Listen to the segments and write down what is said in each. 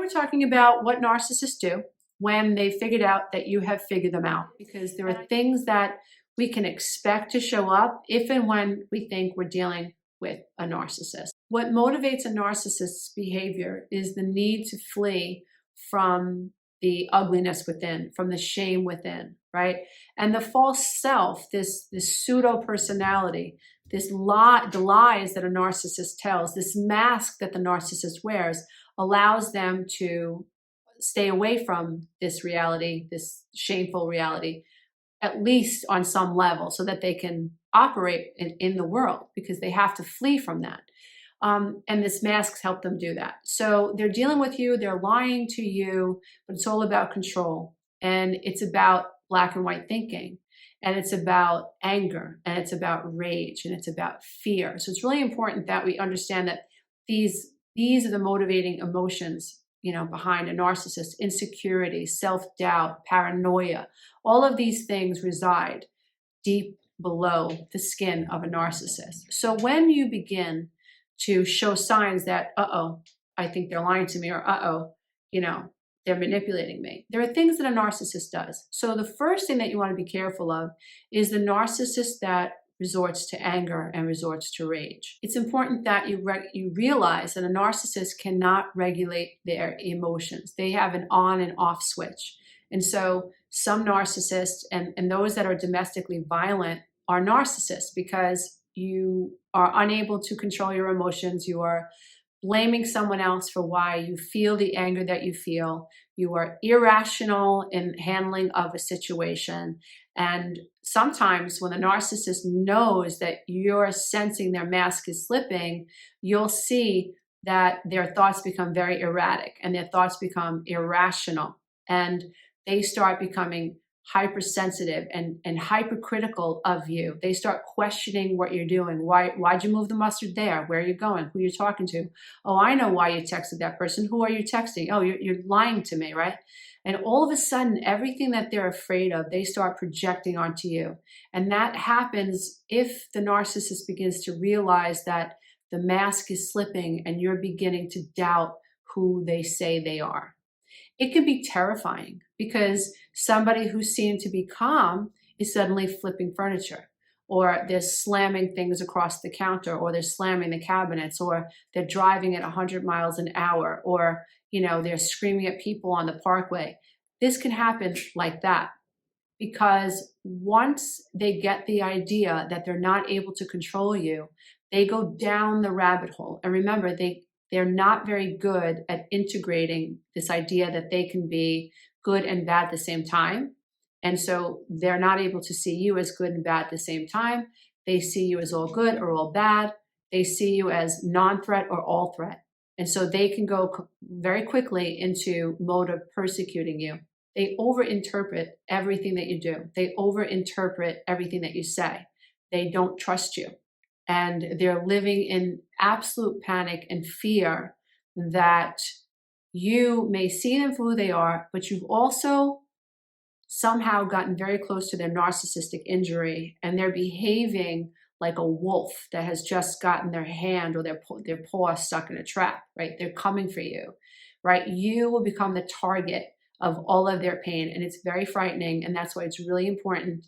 started talking about what narcissists do when they figured out that you have figured them out, because there are things that we can expect to show up if and when we think we're dealing with a narcissist. What motivates a narcissist's behavior is the need to flee from the ugliness within, from the shame within, right? And the false self, this pseudo personality, the lies that a narcissist tells, this mask that the narcissist wears, allows them to stay away from this reality, this shameful reality, at least on some level, so that they can operate in the world, because they have to flee from that. And this masks help them do that. So they're dealing with you, they're lying to you, but it's all about control. And it's about black and white thinking. And it's about anger, and it's about rage, and it's about fear. So it's really important that we understand that these are the motivating emotions, behind a narcissist: insecurity, self-doubt, paranoia. All of these things reside deep below the skin of a narcissist. So when you begin to show signs that, I think they're lying to me, or they're manipulating me, there are things that a narcissist does. So the first thing that you want to be careful of is the narcissist that resorts to anger and resorts to rage. It's important that you realize that a narcissist cannot regulate their emotions. They have an on and off switch. And so some narcissists and those that are domestically violent are narcissists, because you are unable to control your emotions. You are blaming someone else for why you feel the anger that you feel. You are irrational in handling of a situation. And sometimes when the narcissist knows that you're sensing their mask is slipping, you'll see that their thoughts become very erratic and their thoughts become irrational. And they start becoming hypersensitive and hypercritical of you. They start questioning what you're doing. Why'd you move the mustard there? Where are you going? Who are you talking to? Oh, I know why you texted that person. Who are you texting? Oh, you're lying to me, right? And all of a sudden, everything that they're afraid of, they start projecting onto you. And that happens if the narcissist begins to realize that the mask is slipping and you're beginning to doubt who they say they are. It can be terrifying, because somebody who seemed to be calm is suddenly flipping furniture, or they're slamming things across the counter, or they're slamming the cabinets, or they're driving at 100 miles an hour, or they're screaming at people on the parkway. This can happen like that, because once they get the idea that they're not able to control you, they go down the rabbit hole. And remember, they're not very good at integrating this idea that they can be good and bad at the same time. And so they're not able to see you as good and bad at the same time. They see you as all good or all bad. They see you as non-threat or all threat. And so they can go very quickly into mode of persecuting you. They overinterpret everything that you do. They overinterpret everything that you say. They don't trust you. And they're living in absolute panic and fear that you may see them for who they are, but you've also somehow gotten very close to their narcissistic injury, and they're behaving like a wolf that has just gotten their hand or their paw stuck in a trap, right? They're coming for you, right? You will become the target of all of their pain, and it's very frightening. And that's why it's really important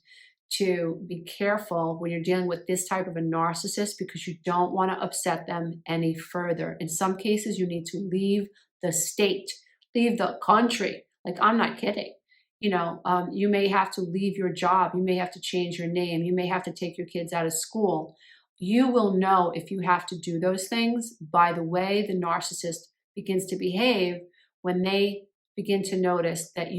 to be careful when you're dealing with this type of a narcissist, because you don't want to upset them any further. In some cases, you need to leave the state, leave the country. Like, I'm not kidding. You may have to leave your job. You may have to change your name. You may have to take your kids out of school. You will know if you have to do those things by the way the narcissist begins to behave when they begin to notice that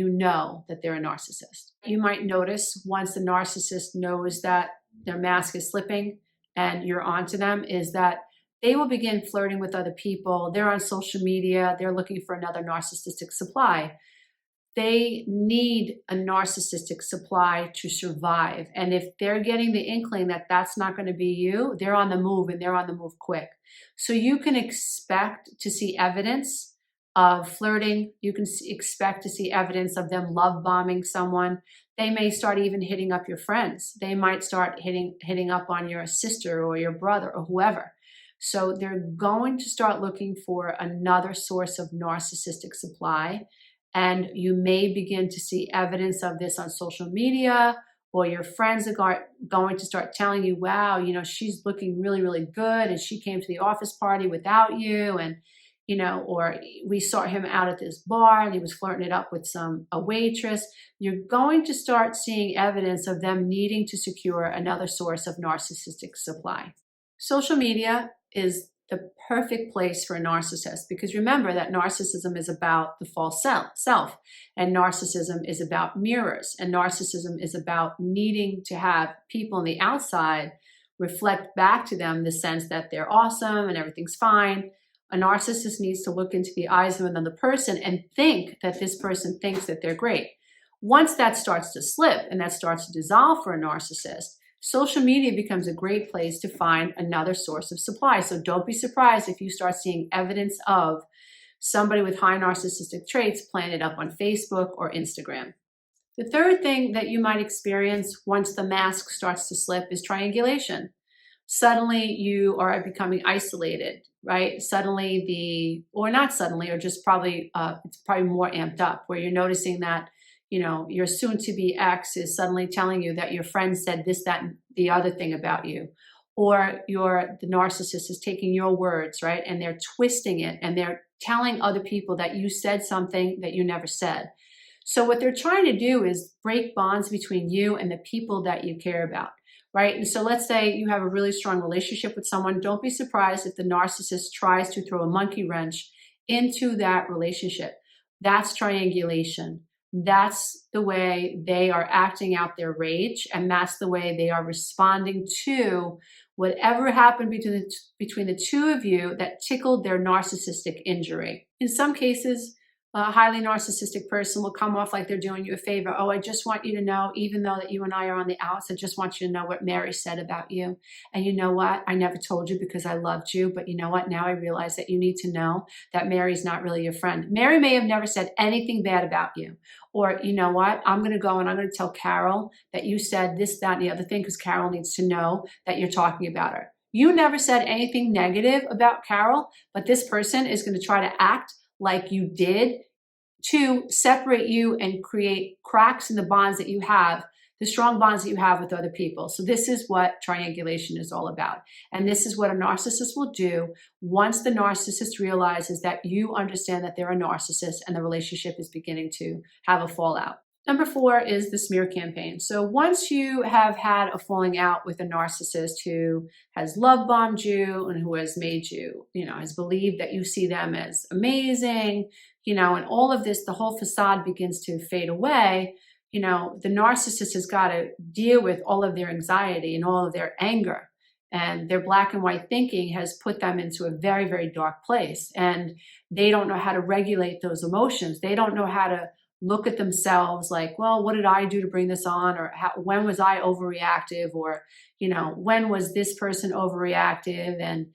that they're a narcissist. You might notice once the narcissist knows that their mask is slipping and you're onto them, is that they will begin flirting with other people. They're on social media. They're looking for another narcissistic supply. They need a narcissistic supply to survive. And if they're getting the inkling that that's not going to be you, they're on the move, and they're on the move quick. So you can expect to see evidence of flirting. You can expect to see evidence of them love bombing someone. They may start even hitting up your friends. They might start hitting up on your sister or your brother or whoever. So they're going to start looking for another source of narcissistic supply. And you may begin to see evidence of this on social media, or your friends are going to start telling you, wow, she's looking really, really good. And she came to the office party without you. And, or we saw him out at this bar and he was flirting it up with a waitress. You're going to start seeing evidence of them needing to secure another source of narcissistic supply. Social media is the perfect place for a narcissist, because remember that narcissism is about the false self, and narcissism is about mirrors, and narcissism is about needing to have people on the outside reflect back to them the sense that they're awesome and everything's fine. A narcissist needs to look into the eyes of another person and think that this person thinks that they're great. Once that starts to slip and that starts to dissolve for a narcissist, social media becomes a great place to find another source of supply. So don't be surprised if you start seeing evidence of somebody with high narcissistic traits planted up on Facebook or Instagram. The third thing that you might experience once the mask starts to slip is triangulation. Suddenly you are becoming isolated, right? Suddenly or not suddenly, or just probably, it's probably more amped up, where you're noticing that your soon-to-be ex is suddenly telling you that your friend said this, that, and the other thing about you. Or the narcissist is taking your words, right? And they're twisting it and they're telling other people that you said something that you never said. So what they're trying to do is break bonds between you and the people that you care about, right? And so let's say you have a really strong relationship with someone. Don't be surprised if the narcissist tries to throw a monkey wrench into that relationship. That's triangulation. That's the way they are acting out their rage, and that's the way they are responding to whatever happened between the two of you that tickled their narcissistic injury. In some cases, a highly narcissistic person will come off like they're doing you a favor. Oh, I just want you to know, even though that you and I are on the outs, I just want you to know what Mary said about you. And you know what? I never told you because I loved you. But you know what? Now I realize that you need to know that Mary's not really your friend. Mary may have never said anything bad about you. Or you know what? I'm going to go and I'm going to tell Carol that you said this, that, and the other thing, because Carol needs to know that you're talking about her. You never said anything negative about Carol, but this person is going to try to act like you did to separate you and create cracks in the bonds that you have, the strong bonds that you have with other people. So this is what triangulation is all about. And this is what a narcissist will do once the narcissist realizes that you understand that they're a narcissist and the relationship is beginning to have a fallout. Number 4 is the smear campaign. So once you have had a falling out with a narcissist who has love bombed you and who has made you, has believed that you see them as amazing, and all of this, the whole facade begins to fade away, the narcissist has got to deal with all of their anxiety and all of their anger. And their black and white thinking has put them into a very, very dark place. And they don't know how to regulate those emotions. They don't know how to look at themselves like, well, what did I do to bring this on? Or when was I overreactive? Or, when was this person overreactive? And,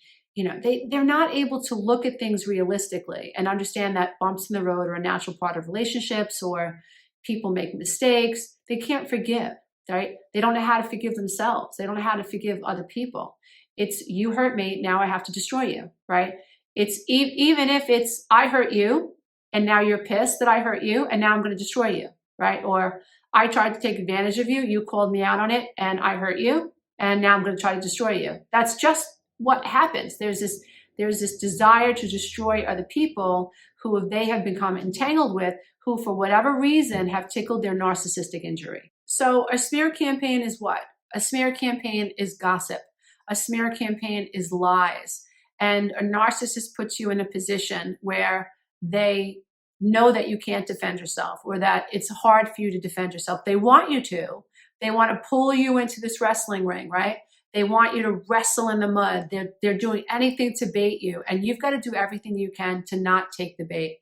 they're not able to look at things realistically and understand that bumps in the road are a natural part of relationships, or people make mistakes. They can't forgive, right? They don't know how to forgive themselves. They don't know how to forgive other people. It's, you hurt me, now I have to destroy you, right? It's even if it's, I hurt you, and now you're pissed that I hurt you, and now I'm going to destroy you, right? Or I tried to take advantage of you, you called me out on it, and I hurt you, and now I'm going to try to destroy you. That's just what happens. There's this desire to destroy other people who they have become entangled with, who for whatever reason have tickled their narcissistic injury. So a smear campaign is what? A smear campaign is gossip. A smear campaign is lies. And a narcissist puts you in a position where they know that you can't defend yourself, or that it's hard for you to defend yourself. They want you to. They want to pull you into this wrestling ring, right? They want you to wrestle in the mud. They're doing anything to bait you, and you've got to do everything you can to not take the bait.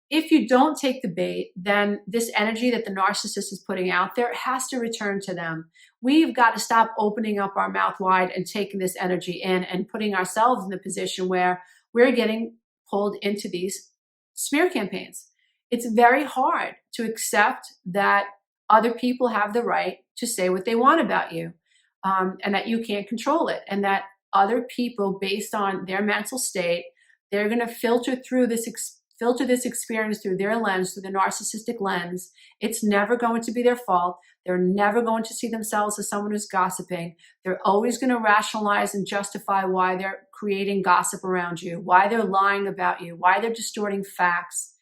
If you don't take the bait, then this energy that the narcissist is putting out there has to return to them. We've got to stop opening up our mouth wide and taking this energy in and putting ourselves in the position where we're getting pulled into these smear campaigns. It's very hard to accept that other people have the right to say what they want about you, and that you can't control it, and that other people based on their mental state. They're going to filter this experience through their lens, through the narcissistic lens. It's never going to be their fault. They're never going to see themselves as someone who's gossiping. They're always going to rationalize and justify why they're creating gossip around you, why they're lying about you, why they're distorting facts,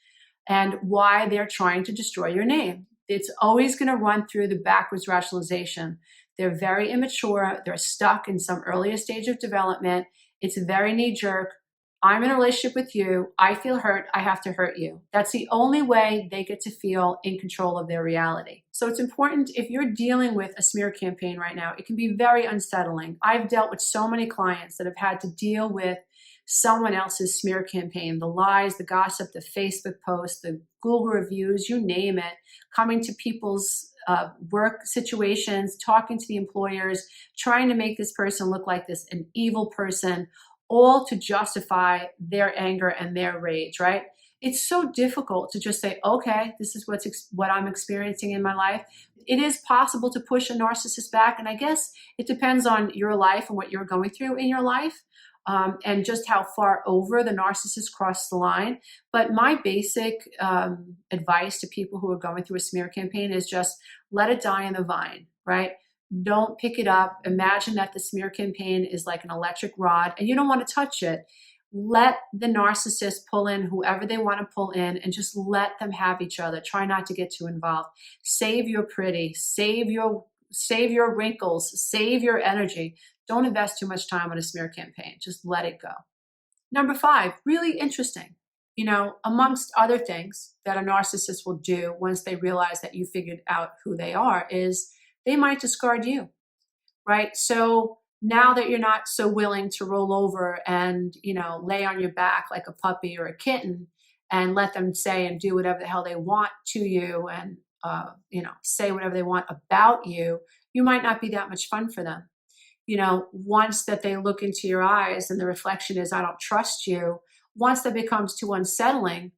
and why they're trying to destroy your name. It's always going to run through the backwards rationalization. They're very immature. They're stuck in some earlier stage of development. It's very knee-jerk. I'm in a relationship with you. I feel hurt. I have to hurt you. That's the only way they get to feel in control of their reality. So it's important, if you're dealing with a smear campaign right now, it can be very unsettling. I've dealt with so many clients that have had to deal with someone else's smear campaign, the lies, the gossip, the Facebook posts, the Google reviews, you name it, coming to people's work situations, talking to the employers, trying to make this person look like an evil person, all to justify their anger and their rage, right? It's so difficult to just say, okay, this is what I'm experiencing in my life. It is possible to push a narcissist back, and I guess it depends on your life and what you're going through in your life. And just how far over the narcissist crossed the line. But my basic advice to people who are going through a smear campaign is just let it die in the vine, right? Don't pick it up. Imagine that the smear campaign is like an electric rod and you don't want to touch it. Let the narcissist pull in whoever they want to pull in and just let them have each other. Try not to get too involved. Save your pretty, save your wrinkles, save your energy. Don't invest too much time on a smear campaign. Just let it go. Number 5, really interesting. Amongst other things that a narcissist will do once they realize that you figured out who they are is they might discard you, right? So now that you're not so willing to roll over and, lay on your back like a puppy or a kitten and let them say and do whatever the hell they want to you and, say whatever they want about you, you might not be that much fun for them. Once that they look into your eyes and the reflection is, I don't trust you, once that becomes too unsettling,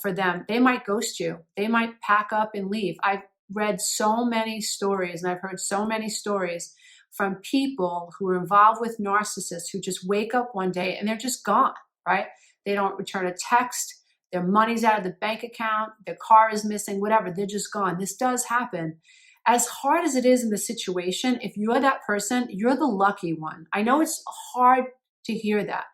for them, they might ghost you. They might pack up and leave. I've read so many stories and I've heard so many stories from people who are involved with narcissists who just wake up one day and they're just gone, right? They don't return a text. Their money's out of the bank account. Their car is missing, whatever. They're just gone. This does happen. As hard as it is in the situation, if you're that person, you're the lucky one. I know it's hard to hear that,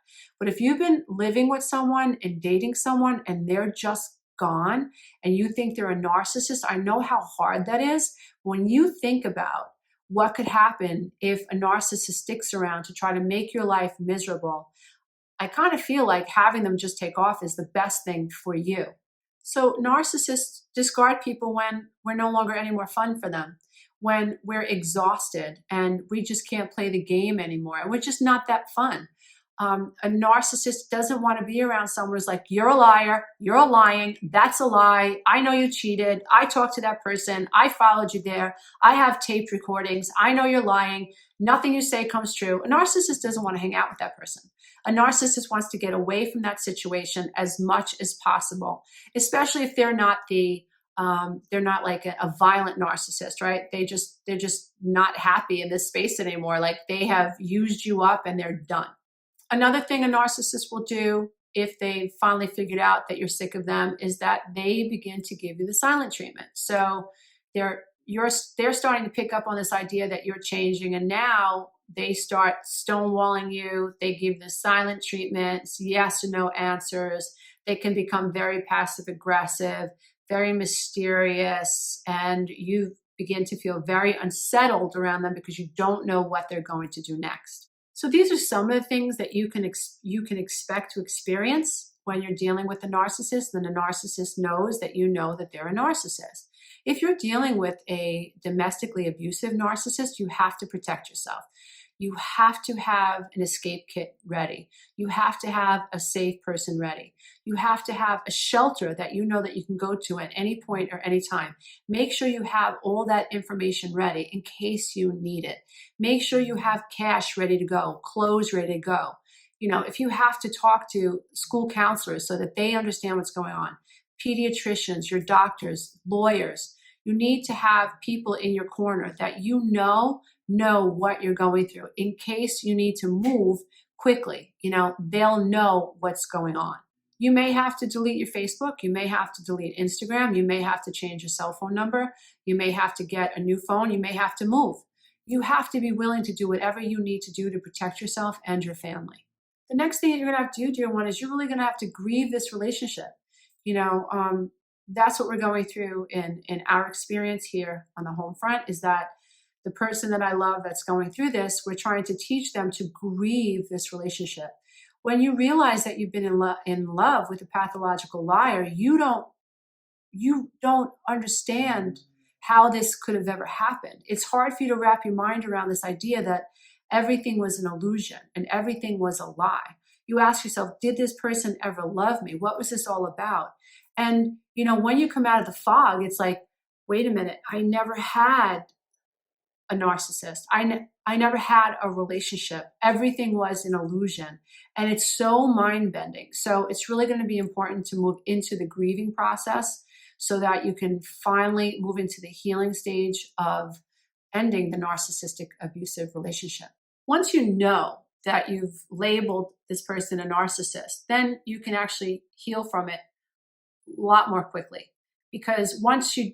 but if you've been living with someone and dating someone and they're just gone and you think they're a narcissist, I know how hard that is. When you think about what could happen if a narcissist sticks around to try to make your life miserable, I kind of feel like having them just take off is the best thing for you. So narcissists discard people when we're no longer any more fun for them, when we're exhausted and we just can't play the game anymore. And we're just not that fun. A narcissist doesn't want to be around someone who's like, you're a liar, you're lying, that's a lie, I know you cheated, I talked to that person, I followed you there, I have taped recordings, I know you're lying, nothing you say comes true. A narcissist doesn't want to hang out with that person. A narcissist wants to get away from that situation as much as possible, especially if they're not like a violent narcissist, right? They're just not happy in this space anymore. Like they have used you up and they're done. Another thing a narcissist will do if they finally figured out that you're sick of them is that they begin to give you the silent treatment. So they're starting to pick up on this idea that you're changing, and now they start stonewalling you. They give the silent treatments, yes or no answers. They can become very passive aggressive, very mysterious, and you begin to feel very unsettled around them because you don't know what they're going to do next. So these are some of the things that you can expect to experience when you're dealing with a narcissist, and the narcissist knows that you know that they're a narcissist. If you're dealing with a domestically abusive narcissist, you have to protect yourself. You have to have an escape kit ready. You have to have a safe person ready. You have to have a shelter that you know that you can go to at any point or any time. Make sure you have all that information ready in case you need it. Make sure you have cash ready to go, clothes ready to go. If you have to talk to school counselors so that they understand what's going on, pediatricians, your doctors, lawyers, you need to have people in your corner that you know know what you're going through in case you need to move quickly. They'll know what's going on. You may have to delete your Facebook. You may have to delete Instagram. You may have to change your cell phone number. You may have to get a new phone. You may have to move. You have to be willing to do whatever you need to do to protect yourself and your family. The next thing that you're going to have to do, dear one, is you're really going to have to grieve this relationship. That's what we're going through in our experience here on the home front, is that the person that I love that's going through this, we're trying to teach them to grieve this relationship. When you realize that you've been in love with a pathological liar, you don't understand how this could have ever happened. It's hard for you to wrap your mind around this idea that everything was an illusion and everything was a lie. You ask yourself, did this person ever love me? What was this all about? And, when you come out of the fog, it's like, wait a minute, I never had a narcissist. I never had a relationship. Everything was an illusion. And it's so mind-bending. So it's really going to be important to move into the grieving process so that you can finally move into the healing stage of ending the narcissistic abusive relationship. Once you know that you've labeled this person a narcissist, then you can actually heal from it a lot more quickly. Because once you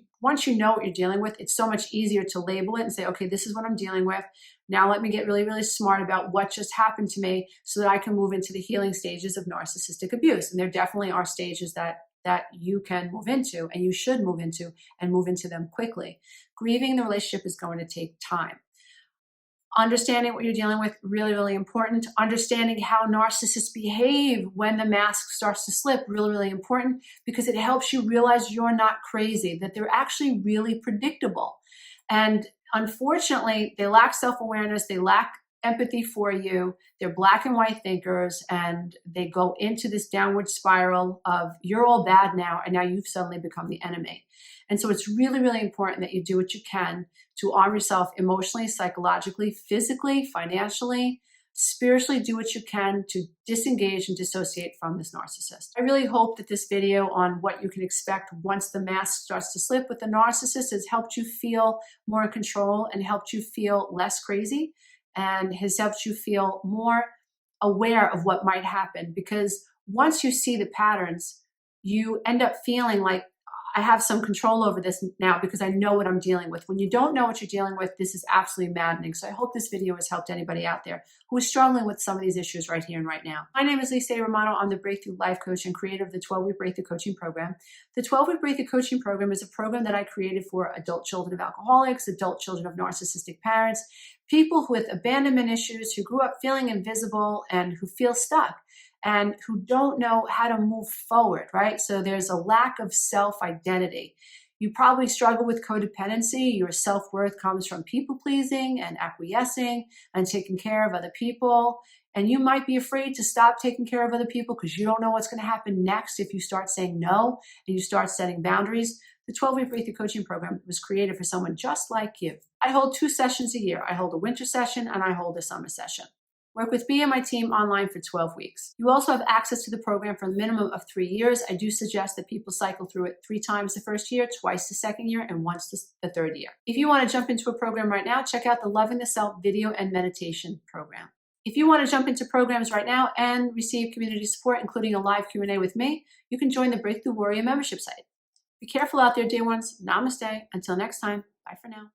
know what you're dealing with, it's so much easier to label it and say, okay, this is what I'm dealing with. Now let me get really, really smart about what just happened to me so that I can move into the healing stages of narcissistic abuse. And there definitely are stages that you can move into, and you should move into, and move into them quickly. Grieving the relationship is going to take time. Understanding what you're dealing with, really, really important. Understanding how narcissists behave when the mask starts to slip, really, really important, because it helps you realize you're not crazy, that they're actually really predictable. And unfortunately, they lack self-awareness, they lack empathy for you, they're black and white thinkers, and they go into this downward spiral of you're all bad now, and now you've suddenly become the enemy. And so it's really, really important that you do what you can to arm yourself emotionally, psychologically, physically, financially, spiritually. Do what you can to disengage and dissociate from this narcissist. I really hope that this video on what you can expect once the mask starts to slip with the narcissist has helped you feel more in control and helped you feel less crazy and has helped you feel more aware of what might happen. Because once you see the patterns, you end up feeling like, I have some control over this now because I know what I'm dealing with. When you don't know what you're dealing with, this is absolutely maddening. So I hope this video has helped anybody out there who is struggling with some of these issues right here and right now. My name is Lisa Romano. I'm the Breakthrough Life Coach and creator of the 12-Week Breakthrough Coaching Program. The 12-Week Breakthrough Coaching Program is a program that I created for adult children of alcoholics, adult children of narcissistic parents, people with abandonment issues, who grew up feeling invisible and who feel stuck, and who don't know how to move forward, right? So there's a lack of self-identity. You probably struggle with codependency. Your self-worth comes from people-pleasing and acquiescing and taking care of other people. And you might be afraid to stop taking care of other people because you don't know what's going to happen next if you start saying no and you start setting boundaries. The 12-Week Breakthrough Coaching Program was created for someone just like you. I hold 2 sessions a year. I hold a winter session and I hold a summer session. Work with me and my team online for 12 weeks. You also have access to the program for a minimum of 3 years. I do suggest that people cycle through it 3 times the first year, twice the second year, and once the third year. If you want to jump into a program right now, check out the Loving the Self video and meditation program. If you want to jump into programs right now and receive community support, including a live Q&A with me, you can join the Breakthrough Warrior membership site. Be careful out there, dear ones. Namaste. Until next time, bye for now.